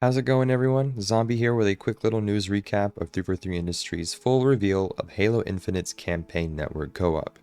How's it going, everyone? Zombie here with a quick little news recap of 343 Industries' full reveal of Halo Infinite's campaign network co-op.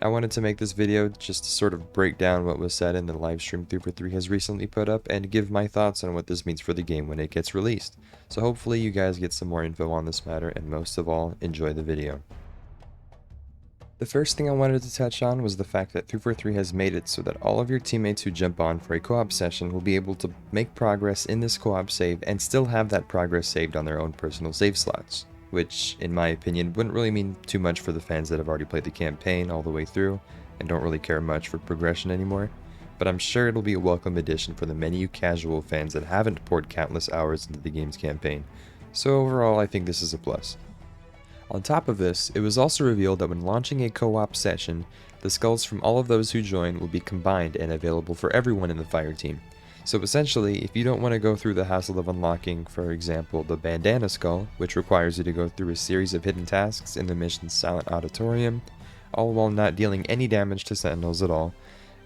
I wanted to make this video just to sort of break down what was said in the livestream 343 has recently put up and give my thoughts on what this means for the game when it gets released. So hopefully you guys get some more info on this matter, and most of all, enjoy the video. The first thing I wanted to touch on was the fact that 343 has made it so that all of your teammates who jump on for a co-op session will be able to make progress in this co-op save and still have that progress saved on their own personal save slots, which, in my opinion, wouldn't really mean too much for the fans that have already played the campaign all the way through and don't really care much for progression anymore, but I'm sure it'll be a welcome addition for the many casual fans that haven't poured countless hours into the game's campaign, so overall I think this is a plus. On top of this, it was also revealed that when launching a co-op session, the skulls from all of those who join will be combined and available for everyone in the fire team. So essentially, if you don't want to go through the hassle of unlocking, for example, the bandana skull, which requires you to go through a series of hidden tasks in the mission's silent auditorium, all while not dealing any damage to sentinels at all,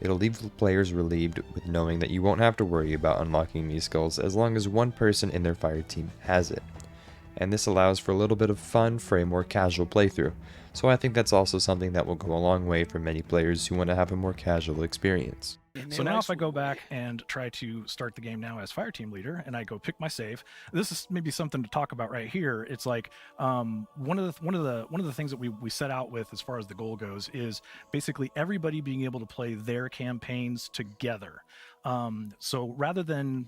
it'll leave the players relieved with knowing that you won't have to worry about unlocking these skulls as long as one person in their fire team has it. And this allows for a little bit of fun for a more casual playthrough, so I think that's also something that will go a long way for many players who want to have a more casual experience. So now if I go back and try to start the game now as fire team leader and I go pick my save, this is maybe something to talk about right here. It's like one of the things that we set out with as far as the goal goes is basically everybody being able to play their campaigns together. So rather than,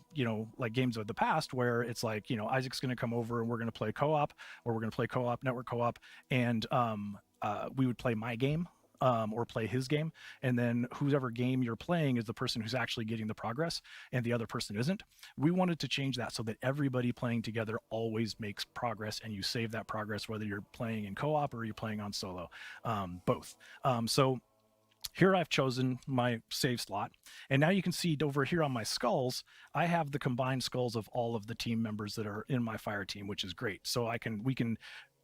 like games of the past where it's like, Isaac's going to come over and we're going to play co-op, or we're going to play co-op, network co-op, and we would play my game. Or play his game, and then whoever game you're playing is the person who's actually getting the progress and the other person isn't. We wanted to change that so that everybody playing together always makes progress, and you save that progress whether you're playing in co-op or you're playing on solo, both. So here I've chosen my save slot, and now you can see over here on my skulls, I have the combined skulls of all of the team members that are in my fire team, which is great. So we can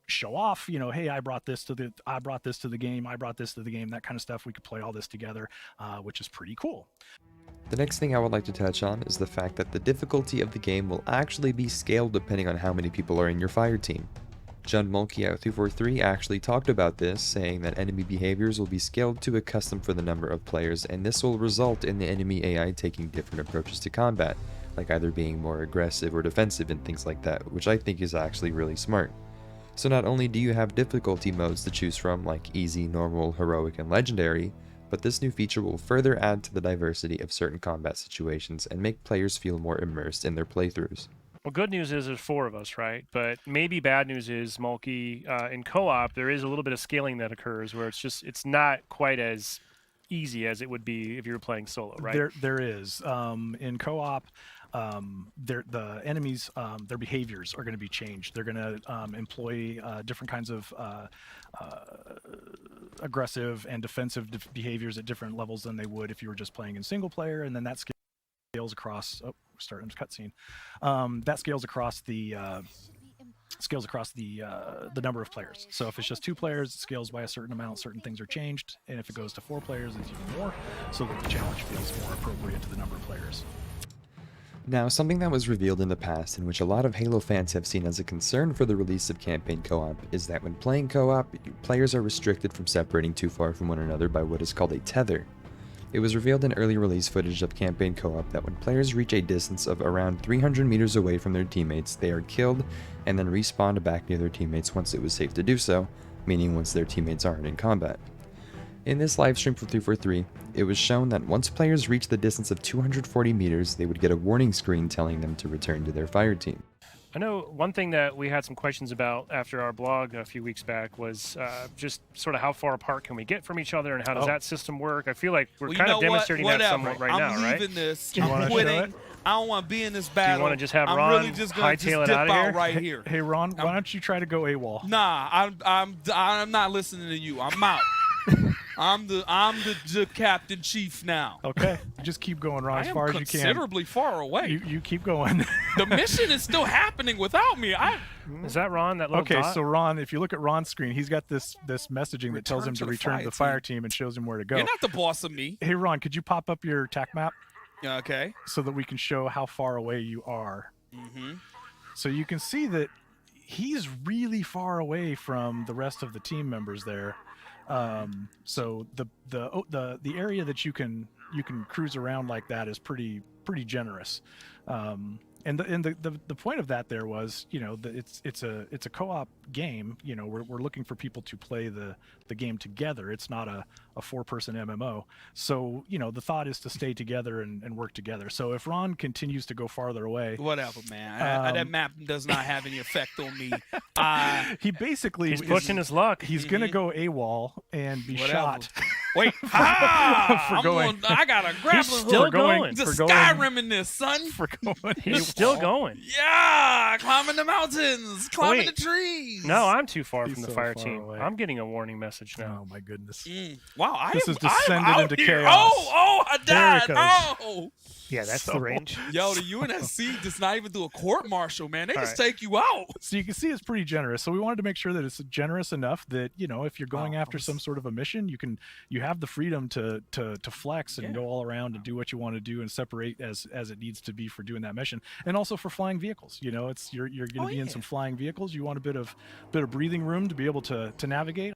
show off, hey, I brought this to the game, that kind of stuff. We could play all this together, which is pretty cool. The next thing I would like to touch on is the fact that the difficulty of the game will actually be scaled depending on how many people are in your fire team. John Mulkey at 343 actually talked about this, saying that enemy behaviors will be scaled to a custom for the number of players, and this will result in the enemy AI taking different approaches to combat, like either being more aggressive or defensive and things like that, which I think is actually really smart. So not only do you have difficulty modes to choose from, like easy, normal, heroic, and legendary, but this new feature will further add to the diversity of certain combat situations and make players feel more immersed in their playthroughs. Well, good news is there's 4 of us, right? But maybe bad news is, Mulkey, in co-op, there is a little bit of scaling that occurs where it's not quite as easy as it would be if you were playing solo, right? There is. In co-op, the enemies, their behaviors are going to be changed. They're going to employ different kinds of aggressive and defensive behaviors at different levels than they would if you were just playing in single player, and then that scales across. Oh, we're starting a cutscene. That scales across the number of players. So if it's just 2 players, it scales by a certain amount, certain things are changed, and if it goes to 4 players, it's even more, so that the challenge feels more appropriate to the number of players. Now, something that was revealed in the past and which a lot of Halo fans have seen as a concern for the release of campaign co-op is that when playing co-op, players are restricted from separating too far from one another by what is called a tether. It was revealed in early release footage of campaign co-op that when players reach a distance of around 300 meters away from their teammates, they are killed and then respawned back near their teammates once it was safe to do so, meaning once their teammates aren't in combat. In this livestream for 343, it was shown that once players reached the distance of 240 meters, they would get a warning screen telling them to return to their fire team. I know one thing that we had some questions about after our blog a few weeks back was just sort of how far apart can we get from each other and how does that system work? I feel like we're kind of demonstrating that somewhat right now, right? I'm leaving this. I'm quitting. I don't want to be in this battle. Do you want to just have Ron really just hightail it dip out of here? right here. Hey Ron, why don't you try to go AWOL? Nah, I'm not listening to you. I'm out. I'm the captain chief now. Okay, just keep going, Ron, as far as you can. Considerably far away. You keep going. The mission is still happening without me. Is that Ron? That little dot? So Ron, if you look at Ron's screen, he's got this messaging that tells him to return to the fire team and shows him where to go. You're not the boss of me. Hey Ron, could you pop up your TacMap? Okay. So that we can show how far away you are Mm-hmm. So you can see that he's really far away from the rest of the team members there. So the area that you can cruise around like that is pretty generous. And the point of that there was, you know, it's a co-op game. You know, we're looking for people to play the game together. It's not a 4-person MMO. So, you know, the thought is to stay together and work together. So if Ron continues to go farther away, Whatever, man. That map does not have any effect on me. he basically He's pushing his luck. He's gonna go AWOL and be Whatever. shot. Wait, I got a grappling He's still hook. going. He's a for going- Skyrim in this, son. For going, He's still going. Yeah, climbing the mountains, climbing Wait. the trees. No, I'm too far He's from the so fire far team. away. I'm getting a warning message now. Oh my goodness! Wow, This I has am descended out into here. chaos. I There it died. goes. Oh, Yeah, that's the range. yo, the UNSC does not even do a court martial, man. They All just right. take you out. So you can see it's pretty generous. So we wanted to make sure that it's generous enough that, you know, if you're going Wow, after some sort of a mission, you have the freedom to flex and Yeah. go all around and do what you want to do and separate as it needs to be for doing that mission. And also for flying vehicles. You know, it's you're going to be in yeah. some flying vehicles. You want a bit of breathing room to be able to navigate.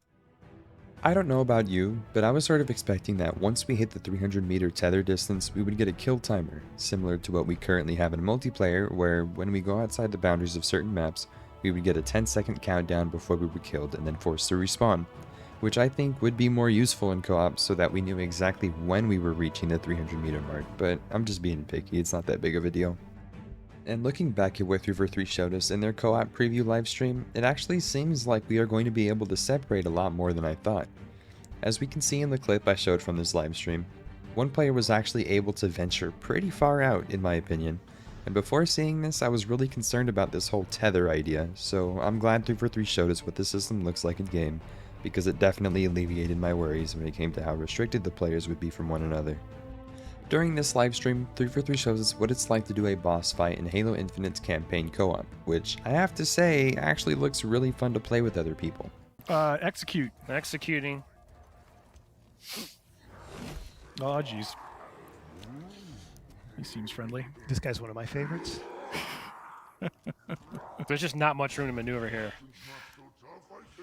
I don't know about you, but I was sort of expecting that once we hit the 300-meter tether distance, we would get a kill timer, similar to what we currently have in multiplayer, where when we go outside the boundaries of certain maps, we would get a 10-second countdown before we were killed and then forced to respawn, which I think would be more useful in co-op so that we knew exactly when we were reaching the 300-meter mark, but I'm just being picky, it's not that big of a deal. And looking back at what 343 showed us in their co-op preview livestream, it actually seems like we are going to be able to separate a lot more than I thought. As we can see in the clip I showed from this livestream, one player was actually able to venture pretty far out in my opinion, and before seeing this I was really concerned about this whole tether idea, so I'm glad 343 showed us what the system looks like in game, because it definitely alleviated my worries when it came to how restricted the players would be from one another. During this livestream, 343 shows us what it's like to do a boss fight in Halo Infinite's campaign co-op, which I have to say actually looks really fun to play with other people. Execute. Executing. Oh, jeez. He seems friendly. This guy's one of my favorites. There's just not much room to maneuver here.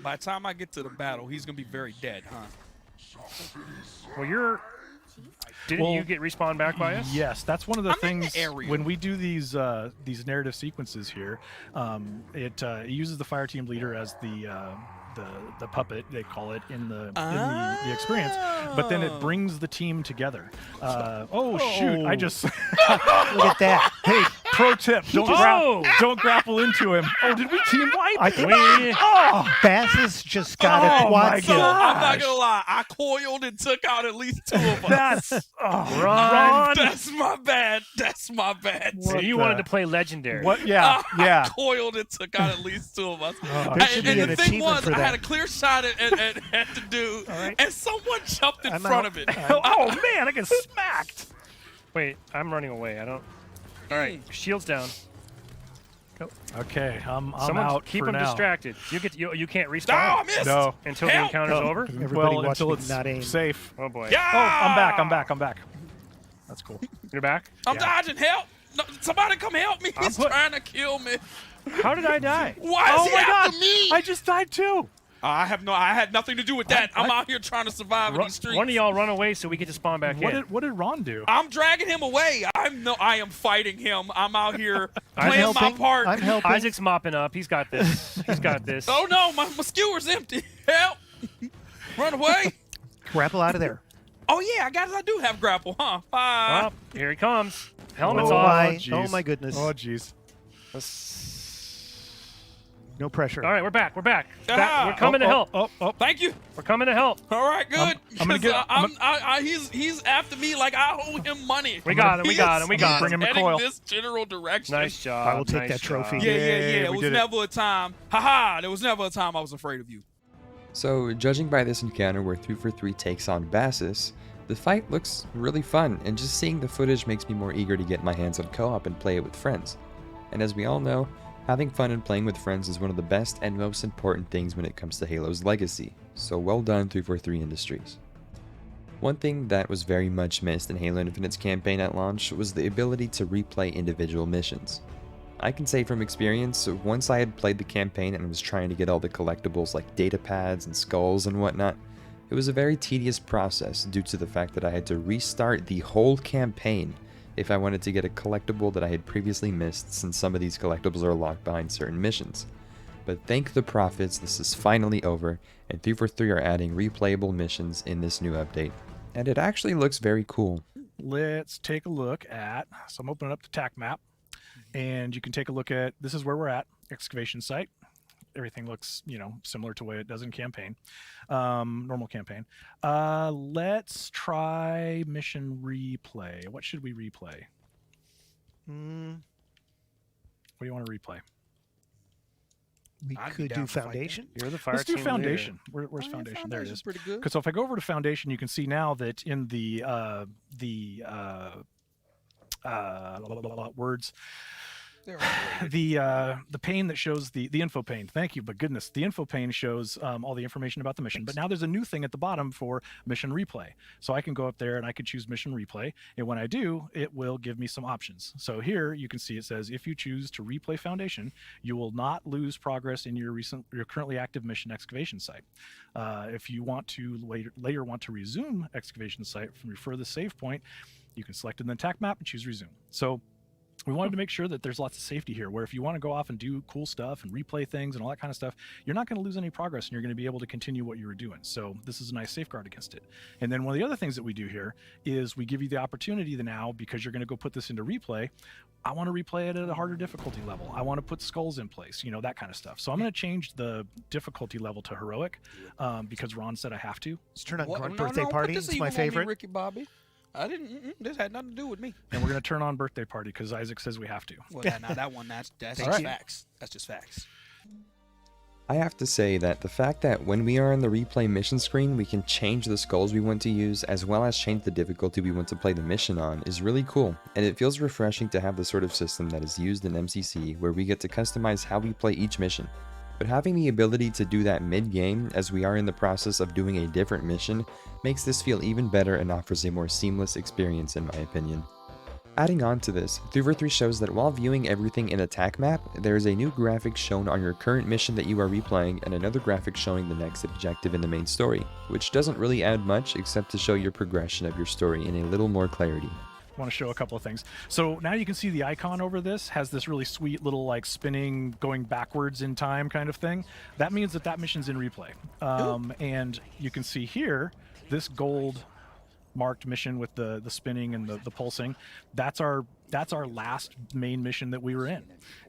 By the time I get to the battle, he's gonna be very dead, huh? Well, Didn't Well, you get respawned back by us? Yes, that's one of the I'm in the things area. when we do these narrative sequences here. It uses the fire team leader as the puppet, they call it in the the experience, but then it brings the team together. Oh shoot! I just Look at that. Hey, pro tip: don't grapple into him. Oh, did we team wipe? I think Oh, Bass has just got a Oh, quad my kill. God. I'm not gonna lie, I coiled and took out at least 2 of us. that's Run! That's my bad. That's my bad. So What you the- wanted to play legendary. what? Yeah, yeah. I coiled and took out at least 2 of us. There should be And an the thing achievement was, for I had a that. clear shot at the dude, right. and someone jumped in I'm front out. of it. Oh man, I get smacked. Wait, I'm running away. I don't. All right, shields down. Okay, I'm Someone out keep for them now. distracted. You can't Oh, I respawn missed. No. until the Help. encounter's Oh. over. Everybody Well, watch until me it's not aim. safe. Oh boy. Yeah. Oh, I'm back. I'm back. That's cool. You're back. I'm Yeah. dodging. Help! No, somebody come help me. He's trying to kill me. How did I die? Why is Oh he my after God. me? I just died too. I had nothing to do with that. I'm out here trying to survive in these streets. One of y'all run away so we get to spawn back in. What did Ron do? I'm dragging him away. I am fighting him. I'm out here I'm playing my helping. part. I'm helping. Isaac's mopping up. He's got this. He's got this. Oh no, my skewer's empty. Help! Run away. Grapple out of there. Oh yeah, I do have grapple, huh? Bye. Well, here he comes. Helmet's Oh off. my! jeez. Oh my goodness! Oh jeez. No pressure. All right, we're back. We're back. Ah. We're coming to help. Oh. Thank you. We're coming to help. All right, good. I'm gonna 'Cause get- he's after me like I owe him money. We got him. We got him. We got Bring him. him a Heading coil. this general direction. Nice job. I will take nice that trophy. job. Yeah. Yay, It we was did it. never a time. Haha, there was never a time I was afraid of you. So, judging by this encounter where 343 takes on Bassus, the fight looks really fun, and just seeing the footage makes me more eager to get my hands on co-op and play it with friends. And as we all know, having fun and playing with friends is one of the best and most important things when it comes to Halo's legacy, so well done 343 Industries. One thing that was very much missed in Halo Infinite's campaign at launch was the ability to replay individual missions. I can say from experience, once I had played the campaign and was trying to get all the collectibles like data pads and skulls and whatnot, it was a very tedious process due to the fact that I had to restart the whole campaign if I wanted to get a collectible that I had previously missed, since some of these collectibles are locked behind certain missions. But thank the prophets, this is finally over, and 343 are adding replayable missions in this new update. And it actually looks very cool. Let's take a look at, so I'm opening up the TacMap, and you can take a look at, this is where we're at, excavation site. Everything looks, similar to the way it does in campaign, normal campaign. Let's try mission replay. What should we replay? What do you want to replay? We I'd be could down do to fight that. foundation. You're the fire Let's do team leader. foundation. Where's Oh, yeah, foundation? There it is. Pretty good. Because so if I go over to foundation, you can see now that in the words, They're overrated. the pane that shows the info pane. Thank you, but goodness, the info pane shows all the information about the mission. But now there's a new thing at the bottom for mission replay. So I can go up there and I could choose mission replay. And when I do, it will give me some options. So here you can see it says, if you choose to replay foundation, you will not lose progress in your currently active mission excavation site. If you want to later want to resume excavation site from your furthest save point, you can select in the TacMap and choose resume. So we wanted to make sure that there's lots of safety here, where if you want to go off and do cool stuff and replay things and all that kind of stuff, you're not going to lose any progress and you're going to be able to continue what you were doing. So this is a nice safeguard against it. And then one of the other things that we do here is we give you the opportunity to now, because you're going to go put this into replay, I want to replay it at a harder difficulty level. I want to put skulls in place, that kind of stuff. So I'm going to change the difficulty level to heroic because Ron said I have to. Let's turn on What? Grunt No, Birthday no, Party. put this It's my evil on me, favorite. Ricky Bobby. I didn't. This had nothing to do with me. And we're going to turn on birthday party because Isaac says we have to. Well, now that one, that's Thank just you. facts. That's just facts. I have to say that the fact that when we are on the replay mission screen, we can change the skulls we want to use as well as change the difficulty we want to play the mission on is really cool, and it feels refreshing to have the sort of system that is used in MCC where we get to customize how we play each mission. But having the ability to do that mid-game as we are in the process of doing a different mission makes this feel even better and offers a more seamless experience in my opinion. Adding on to this, 343 shows that while viewing everything in a TacMap, there is a new graphic shown on your current mission that you are replaying and another graphic showing the next objective in the main story, which doesn't really add much except to show your progression of your story in a little more clarity. Want to show a couple of things. So now you can see the icon over this has this really sweet little like spinning, going backwards in time kind of thing. That means that that mission's in replay. And you can see here, this gold marked mission with the spinning and the pulsing, that's our last main mission that we were in.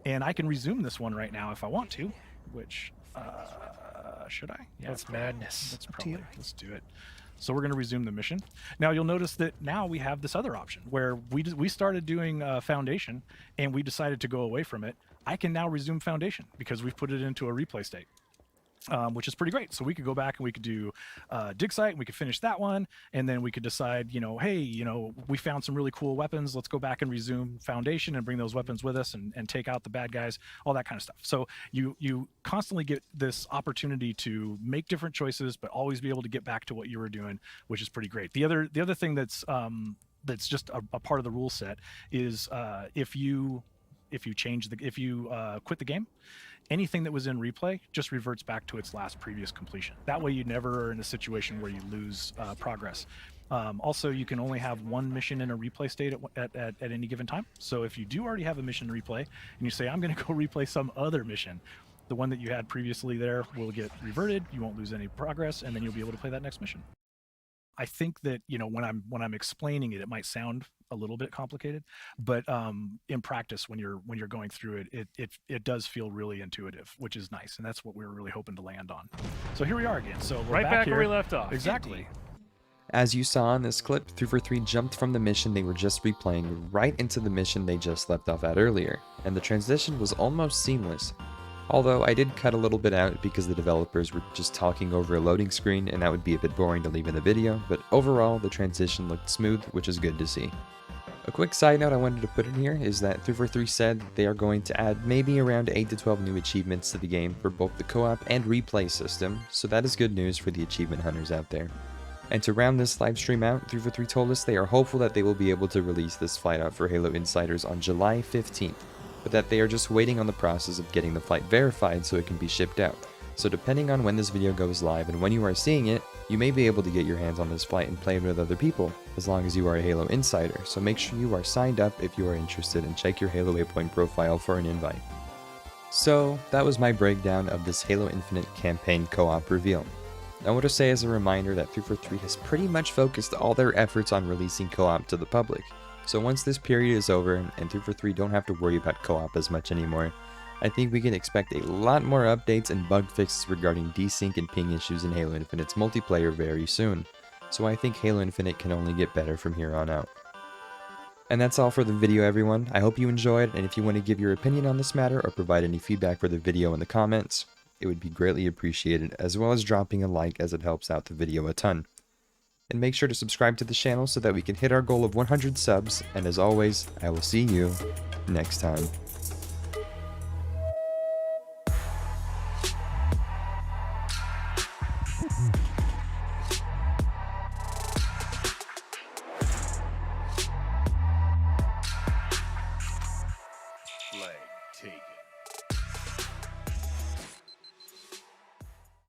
And I can resume this one right now if I want to, which should I? Yeah, That's madness. That's to probably, you. let's do it. So we're going to resume the mission. Now you'll notice that now we have this other option where we started doing Foundation and we decided to go away from it. I can now resume Foundation because we've put it into a replay state. Which is pretty great. So we could go back and we could do dig site and we could finish that one. And then we could decide, hey, we found some really cool weapons. Let's go back and resume Foundation and bring those weapons with us and take out the bad guys, all that kind of stuff. So you constantly get this opportunity to make different choices, but always be able to get back to what you were doing, which is pretty great. The other thing that's just a part of the rule set is if you quit the game, anything that was in replay just reverts back to its last previous completion. That way you never are in a situation where you lose progress. Also, you can only have one mission in a replay state at any given time. So if you do already have a mission replay and you say, I'm going to go replay some other mission, the one that you had previously there will get reverted. You won't lose any progress, and then you'll be able to play that next mission. I think that when I'm explaining it, it might sound a little bit complicated, but in practice, when you're going through it does feel really intuitive, which is nice, and that's what we were really hoping to land on. So here we are again. So we're Right back here. where we left off. Exactly. As you saw in this clip, 343 jumped from the mission they were just replaying right into the mission they just left off at earlier, and the transition was almost seamless. Although I did cut a little bit out because the developers were just talking over a loading screen and that would be a bit boring to leave in the video, but overall the transition looked smooth, which is good to see. A quick side note I wanted to put in here is that 343 said they are going to add maybe around 8 to 12 new achievements to the game for both the co-op and replay system, so that is good news for the achievement hunters out there. And to round this livestream out, 343 told us they are hopeful that they will be able to release this flight out for Halo Insiders on July 15th. but that they are just waiting on the process of getting the flight verified so it can be shipped out. So depending on when this video goes live and when you are seeing it, you may be able to get your hands on this flight and play it with other people, as long as you are a Halo insider, so make sure you are signed up if you are interested and check your Halo Waypoint profile for an invite. So, that was my breakdown of this Halo Infinite campaign co-op reveal. I want to say as a reminder that 343 has pretty much focused all their efforts on releasing co-op to the public, so once this period is over and 343 don't have to worry about co-op as much anymore, I think we can expect a lot more updates and bug fixes regarding desync and ping issues in Halo Infinite's multiplayer very soon, so I think Halo Infinite can only get better from here on out. And that's all for the video, everyone. I hope you enjoyed, and if you want to give your opinion on this matter or provide any feedback for the video in the comments, it would be greatly appreciated, as well as dropping a like as it helps out the video a ton. And make sure to subscribe to the channel so that we can hit our goal of 100 subs, and as always, I will see you next time. Flag taken.